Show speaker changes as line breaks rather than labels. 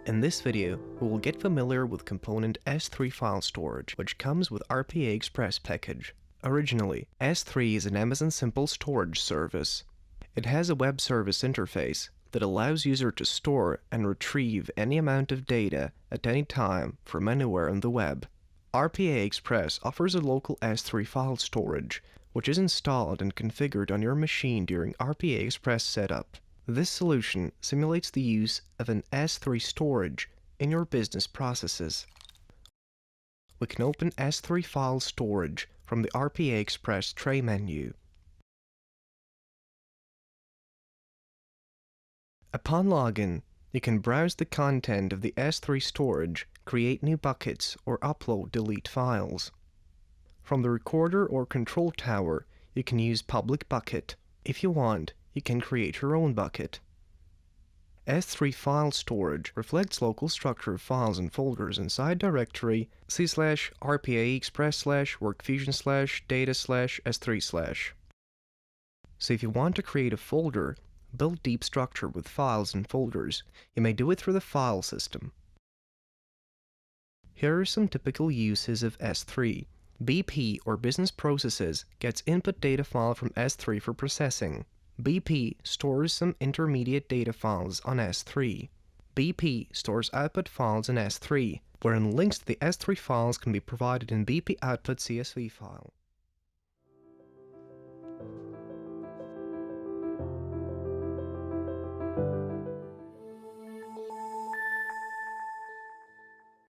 In this video, we will get familiar with component S3 file storage, which comes with RPA Express package. Originally, S3 is an Amazon Simple Storage service. It has a web service interface that allows user to store and retrieve any amount of data at any time from anywhere on the web. RPA Express offers a local S3 file storage, which is installed and configured on your machine during RPA Express setup. This solution simulates the use of an S3 storage in your business processes. We can open S3 file storage from the RPA Express tray menu. Upon login, you can browse the content of the S3 storage, create new buckets, or upload/delete files. From the recorder or control tower, you can use public bucket. If you want, you can create your own bucket. S3 file storage reflects local structure of files and folders inside directory c/RPA Express /WorkFusion /data /S3 /. So if you want to create a folder, build deep structure with files and folders, you may do it through the file system. Here are some typical uses of S3. BP or business processes gets input data file from S3 for processing. BP stores some intermediate data files on S3. BP stores output files in S3, wherein links to the S3 files can be provided in BP output CSV file.